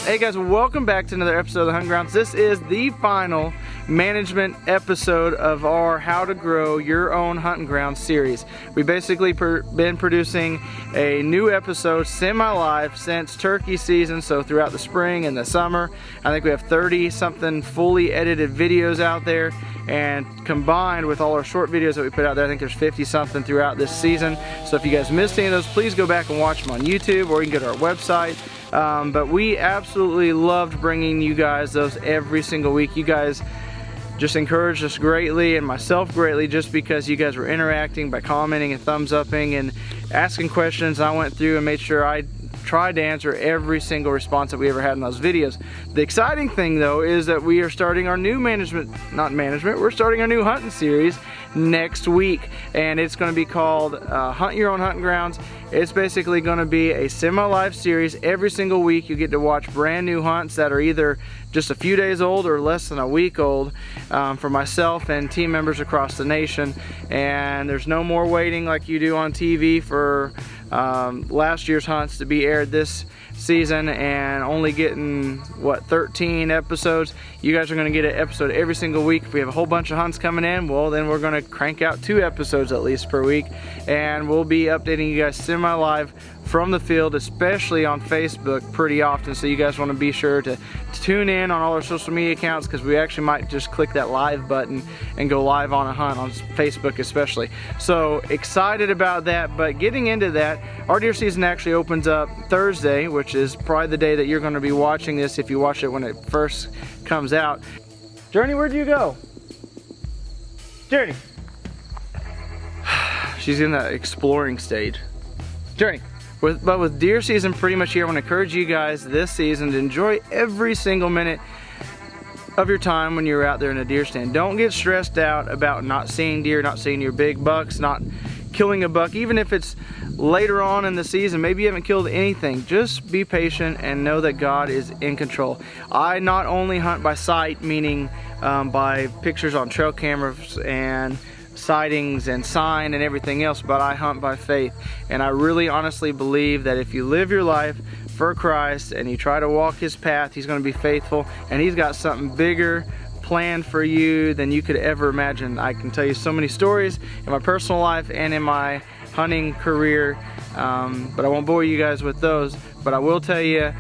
Hey guys, welcome back to another episode of the Hunting Grounds. This is the final management episode of our How to Grow Your Own Hunting Grounds series. We've basically been producing a new episode semi-live since turkey season, so throughout the spring and the summer. I think we have 30 something fully edited videos out there, and combined with all our short videos that we put out there, I think there's 50 something throughout this season. So if you guys missed any of those, please go back and watch them on YouTube, or you can go to our website. But we absolutely loved bringing you guys those every single week. You guys just encouraged us greatly, and myself greatly, just because you guys were interacting by commenting and thumbs upping and asking questions. I went through and made sure I tried to answer every single response that we ever had in those videos. The exciting thing though is that we are starting our new we're starting our new hunting series next week, and it's going to be called Hunt Your Own Hunting Grounds. It's basically going to be a semi-live series. Every single week you get to watch brand new hunts that are either just a few days old or less than a week old, for myself and team members across the nation. And there's no more waiting like you do on TV for last year's hunts to be aired this season, and only getting 13 episodes. You guys are going to get an episode every single week. If we have a whole bunch of hunts coming in, well, then we're going to crank out 2 episodes at least per week, and we'll be updating you guys semi-live from the field, especially on Facebook, pretty often. So you guys want to be sure to tune in on all our social media accounts, because we actually might just click that live button and go live on a hunt on Facebook especially. So excited about that. But getting into that, our deer season actually opens up Thursday, which is probably the day that you're going to be watching this if you watch it when it first comes out. Journey, where'd you go? Journey. She's in that exploring stage. Journey. But with deer season pretty much here, I want to encourage you guys this season to enjoy every single minute of your time when you're out there in a deer stand. Don't get stressed out about not seeing deer, not seeing your big bucks, not killing a buck. Even if it's later on in the season, maybe you haven't killed anything, just be patient and know that God is in control. I not only hunt by sight, meaning by pictures on trail cameras and sightings and sign and everything else, but I hunt by faith. And I really honestly believe that if you live your life for Christ and you try to walk his path, he's going to be faithful, and he's got something bigger planned for you than you could ever imagine. I can tell you so many stories in my personal life and in my hunting career, but I won't bore you guys with those. But I will tell you,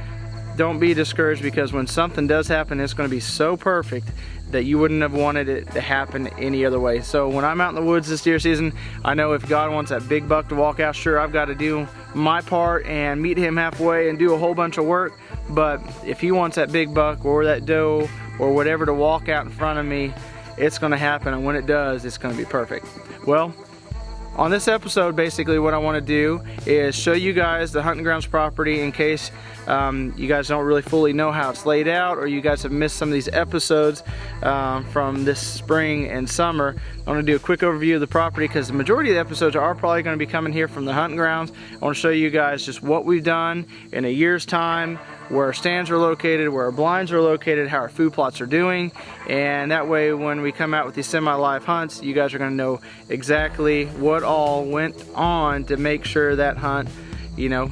don't be discouraged, because when something does happen, it's going to be so perfect that you wouldn't have wanted it to happen any other way. So when I'm out in the woods this deer season, I know if God wants that big buck to walk out, sure, I've got to do my part and meet him halfway and do a whole bunch of work. But if he wants that big buck or that doe or whatever to walk out in front of me, it's going to happen, and when it does, it's going to be perfect. Well, on this episode, basically what I want to do is show you guys the Hunting Grounds property in case you guys don't really fully know how it's laid out, or you guys have missed some of these episodes from this spring and summer. I want to do a quick overview of the property, because the majority of the episodes are probably going to be coming here from the Hunting Grounds. I want to show you guys just what we've done in a year's time, where our stands are located, where our blinds are located, how our food plots are doing, and that way when we come out with these semi-live hunts, you guys are going to know exactly what all went on to make sure that hunt, you know,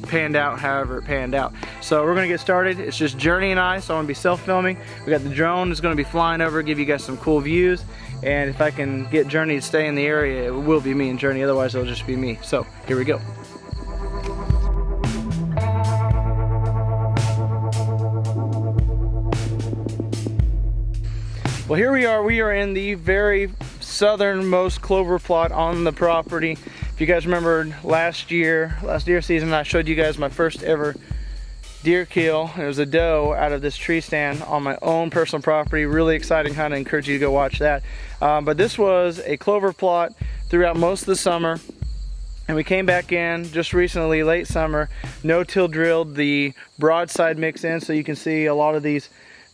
panned out however it panned out. So we're going to get started. It's just Journey and I, so I'm going to be self-filming. We got the drone that's going to be flying over, give you guys some cool views, and if I can get Journey to stay in the area, it will be me and Journey, otherwise it'll just be me. So here we go. Well, here we are in the very southernmost clover plot on the property. If you guys remember last deer season, I showed you guys my first ever deer kill. It was a doe out of this tree stand on my own personal property. Really exciting hunt. I encourage you to go watch that. But this was a clover plot throughout most of the summer, and we came back in just recently, late summer, no-till drilled the broadside mix in, so you can see a lot of these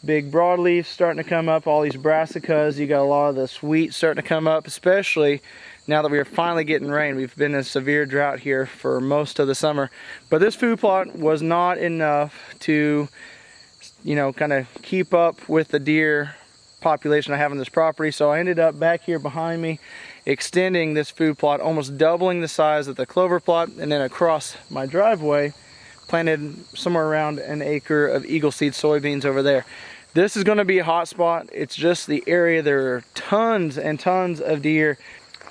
big broadleafs starting to come up, all these brassicas. You got a lot of the sweet starting to come up, especially now that we are finally getting rain. We've been in a severe drought here for most of the summer. But this food plot was not enough to, you know, kind of keep up with the deer population I have on this property. So I ended up back here behind me extending this food plot, almost doubling the size of the clover plot, and then across my driveway planted somewhere around an acre of Eagle Seed soybeans over there. This is going to be a hot spot. It's just the area. There are tons and tons of deer,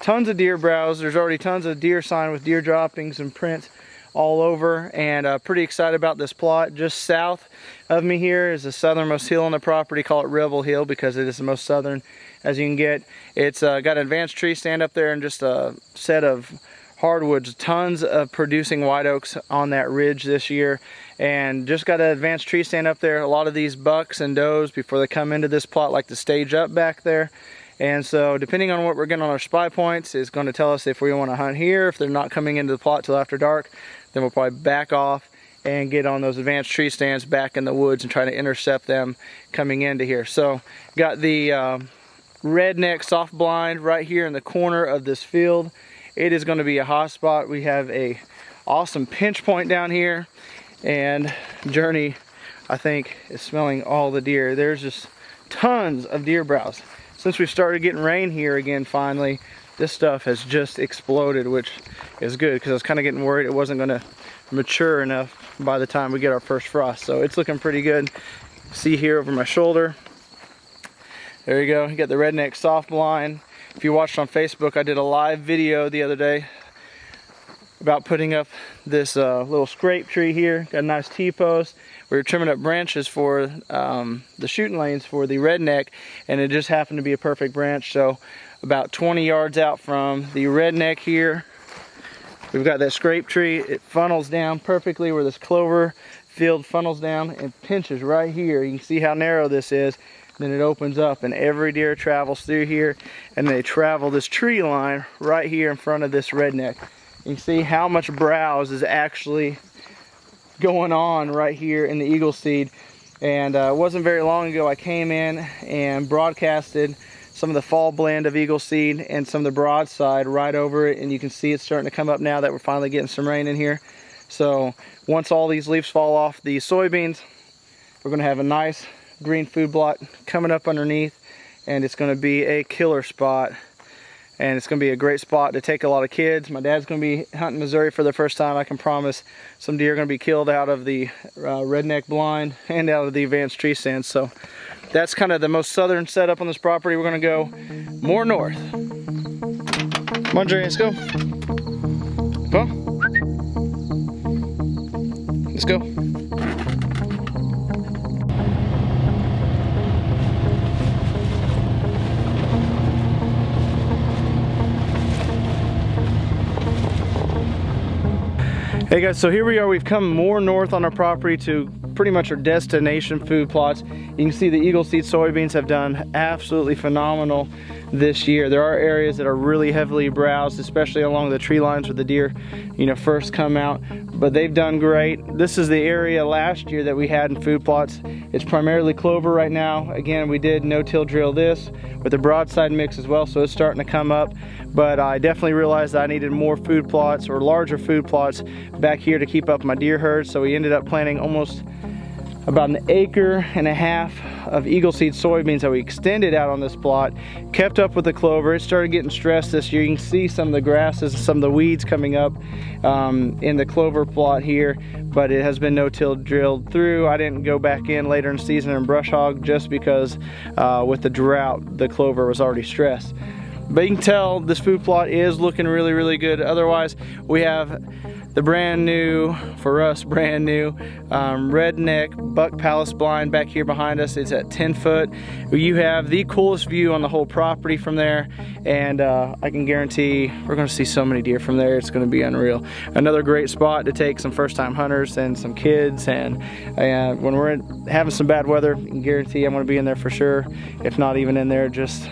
tons of deer browse. There's already tons of deer sign with deer droppings and prints all over, and pretty excited about this plot. Just south of me here is the southernmost hill on the property. Call it Rebel Hill because it is the most southern as you can get. It's got an advanced tree stand up there and just a set of hardwoods, tons of producing white oaks on that ridge this year, and just got an advanced tree stand up there. A lot of these bucks and does before they come into this plot like to stage up back there, and so depending on what we're getting on our spy points is going to tell us if we want to hunt here. If they're not coming into the plot till after dark, then we'll probably back off and get on those advanced tree stands back in the woods and try to intercept them coming into here. So got the redneck soft blind right here in the corner of this field. It is going to be a hot spot. We have a awesome pinch point down here, and Journey, I think, is smelling all the deer. There's just tons of deer browse. Since we started getting rain here again finally, this stuff has just exploded, which is good because I was kind of getting worried it wasn't going to mature enough by the time we get our first frost. So it's looking pretty good. See here over my shoulder. There you go. You got the redneck soft blind. If you watched on Facebook, I did a live video the other day about putting up this little scrape tree here. Got a nice T-post. We were trimming up branches for the shooting lanes for the redneck, and it just happened to be a perfect branch. So about 20 yards out from the redneck here, we've got that scrape tree. It funnels down perfectly where this clover field funnels down and pinches right here. You can see how narrow this is. Then it opens up and every deer travels through here, and they travel this tree line right here in front of this redneck. You can see how much browse is actually going on right here in the Eagle Seed. And it wasn't very long ago I came in and broadcasted some of the fall blend of Eagle Seed and some of the broadside right over it, and you can see it's starting to come up now that we're finally getting some rain in here. So once all these leaves fall off the soybeans, we're going to have a nice green food blot coming up underneath, and it's going to be a killer spot, and it's going to be a great spot to take a lot of kids. My dad's going to be hunting Missouri for the first time. I can promise some deer are going to be killed out of the redneck blind and out of the advanced tree stands. So that's kind of the most southern setup on this property. We're going to go more north. Come on, Jerry, let's go. Come on. Let's go. Hey guys, so here we are. We've come more north on our property to pretty much our destination food plots. You can see the Eagle Seed soybeans have done absolutely phenomenal this year. There are areas that are really heavily browsed, especially along the tree lines where the deer, first come out, but they've done great. This is the area last year that we had in food plots. It's primarily clover right now. Again, we did no-till drill this with a broadside mix as well, so it's starting to come up. But I definitely realized that I needed more food plots or larger food plots back here to keep up my deer herd. So we ended up planting almost about 1.5 acres of Eagle Seed soybeans that we extended out on this plot, kept up with the clover. It started getting stressed this year. You can see some of the grasses, some of the weeds coming up in the clover plot here, but it has been no-till drilled through. I didn't go back in later in the season and brush hog just because with the drought, the clover was already stressed. But you can tell this food plot is looking really, really good. Otherwise, we have the brand new, for us, brand new redneck buck palace blind back here behind us. It's at 10 foot. You have the coolest view on the whole property from there, and I can guarantee we're gonna see so many deer from there. It's gonna be unreal. Another great spot to take some first-time hunters and some kids, and when we're having some bad weather, I can guarantee I'm gonna be in there for sure, if not even in there, just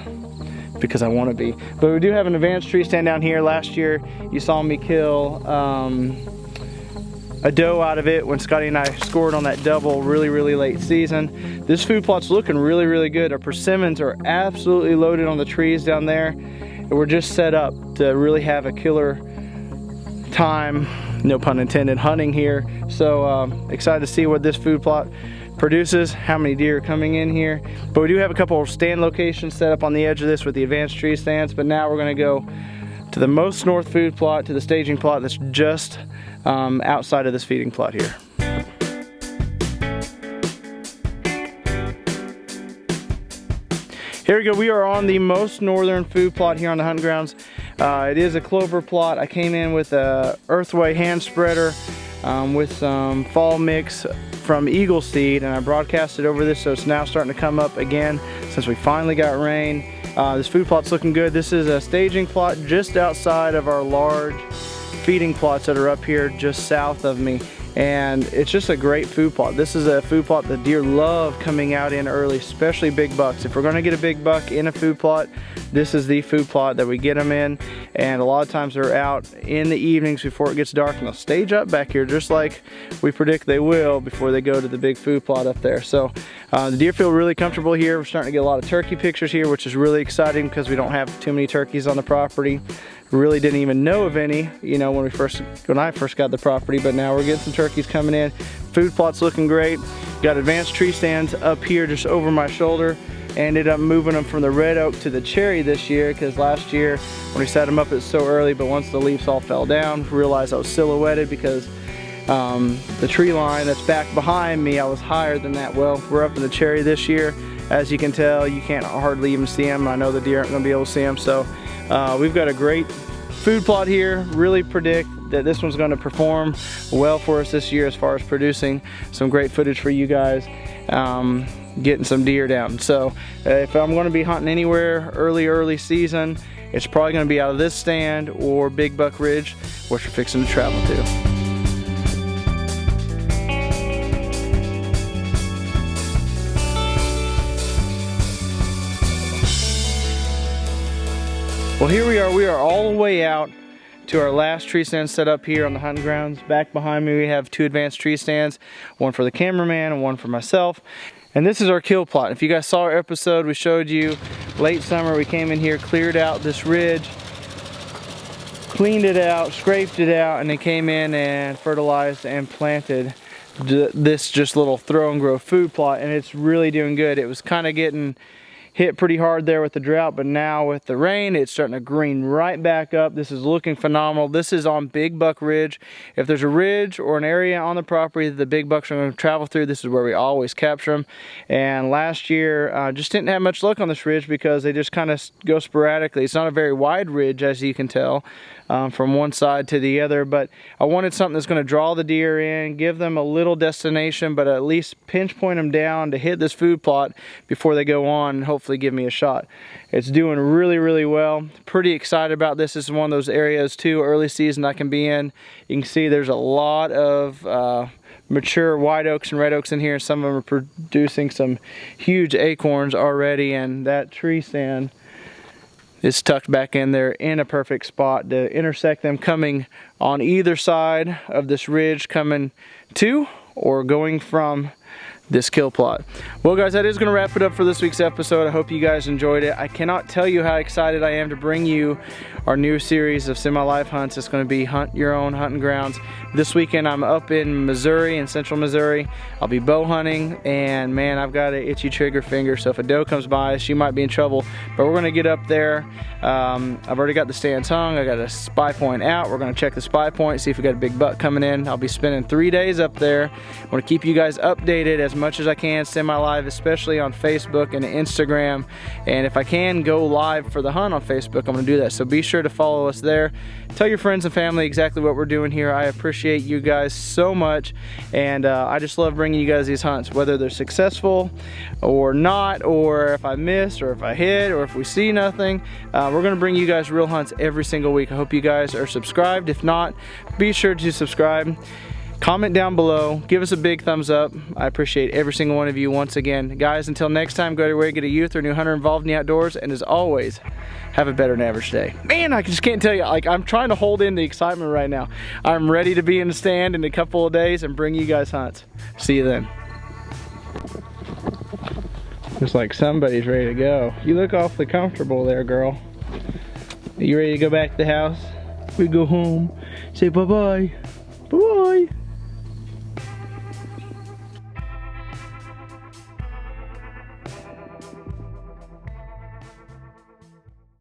because I want to be. But we do have an advanced tree stand down here. Last year you saw me kill a doe out of it when Scotty and I scored on that double really late season. This food plot's looking really good. Our persimmons are absolutely loaded on the trees down there, and we're just set up to really have a killer time, no pun intended, hunting here. So excited to see what this food plot produces, how many deer are coming in here. But we do have a couple of stand locations set up on the edge of this with the advanced tree stands. But now we're going to go to the most north food plot, to the staging plot that's just outside of this feeding plot here. Here we go, we are on the most northern food plot here on the hunting grounds. It is a clover plot. I came in with a Earthway hand spreader with some fall mix from Eagle Seed, and I broadcasted over this, so it's now starting to come up again since we finally got rain. This food plot's looking good. This is a staging plot just outside of our large feeding plots that are up here just south of me. And it's just a great food plot. This is a food plot that deer love coming out in early, especially big bucks. If we're gonna get a big buck in a food plot, this is the food plot that we get them in. And a lot of times they're out in the evenings before it gets dark, and they'll stage up back here just like we predict they will before they go to the big food plot up there. So the deer feel really comfortable here. We're starting to get a lot of turkey pictures here, which is really exciting because we don't have too many turkeys on the property. Really didn't even know of any, you know, when I first got the property, but now we're getting some turkeys coming in. Food plot's looking great. Got advanced tree stands up here just over my shoulder. Ended up moving them from the red oak to the cherry this year because last year when we set them up it was so early, but once the leaves all fell down, realized I was silhouetted because the tree line that's back behind me, I was higher than that. Well, we're up in the cherry this year. As you can tell, you can't hardly even see them. I know the deer aren't gonna be able to see them, so we've got a great food plot here. Really predict that this one's going to perform well for us this year as far as producing some great footage for you guys, getting some deer down. So if I'm going to be hunting anywhere early season, it's probably going to be out of this stand or Big Buck Ridge, which we're fixing to travel to. Well, here we are all the way out to our last tree stand set up here on the hunting grounds. Back behind me we have two advanced tree stands, one for the cameraman and one for myself. And this is our kill plot. If you guys saw our episode, we showed you late summer, we came in here, cleared out this ridge, cleaned it out, scraped it out, and then came in and fertilized and planted this just little throw and grow food plot, and it's really doing good. It was kind of getting hit pretty hard there with the drought, but now with the rain it's starting to green right back up. This is looking phenomenal. This is on Big Buck Ridge. If there's a ridge or an area on the property that the big bucks are going to travel through, this is where we always capture them. And last year just didn't have much luck on this ridge because they just kind of go sporadically. It's not a very wide ridge, as you can tell, from one side to the other, but I wanted something that's going to draw the deer in, give them a little destination, but at least pinch point them down to hit this food plot before they go on and hopefully give me a shot. It's doing really well. Pretty excited about this. This is one of those areas too, early season I can be in. You can see there's a lot of mature white oaks and red oaks in here. Some of them are producing some huge acorns already, and that tree stand is tucked back in there in a perfect spot to intersect them coming on either side of this ridge, coming to or going from this kill plot. Well guys, that is going to wrap it up for this week's episode. I hope you guys enjoyed it. I cannot tell you how excited I am to bring you our new series of semi-live hunts. It's going to be Hunt Your Own Hunting Grounds. This weekend I'm up in Missouri, in central Missouri. I'll be bow hunting, and man, I've got an itchy trigger finger, so if a doe comes by, she might be in trouble, but we're going to get up there. I've already got the stands hung. I got a spy point out. We're going to check the spy point, see if we got a big buck coming in. I'll be spending 3 days up there. I want to keep you guys updated as much as I can, semi-live, especially on Facebook and Instagram, and if I can go live for the hunt on Facebook, I'm going to do that. So be sure to follow us there. Tell your friends and family exactly what we're doing here. I appreciate you guys so much, and I just love bringing you guys these hunts, whether they're successful or not, or if I miss, or if I hit, or if we see nothing. We're going to bring you guys real hunts every single week. I hope you guys are subscribed. If not, be sure to subscribe. Comment down below, give us a big thumbs up. I appreciate every single one of you once again. Guys, until next time, go everywhere, get a youth or new hunter involved in the outdoors, and as always, have a better than average day. Man, I just can't tell you, like, I'm trying to hold in the excitement right now. I'm ready to be in the stand in a couple of days and bring you guys hunts. See you then. Looks like somebody's ready to go. You look awfully comfortable there, girl. Are you ready to go back to the house? We go home, say bye-bye. Bye-bye.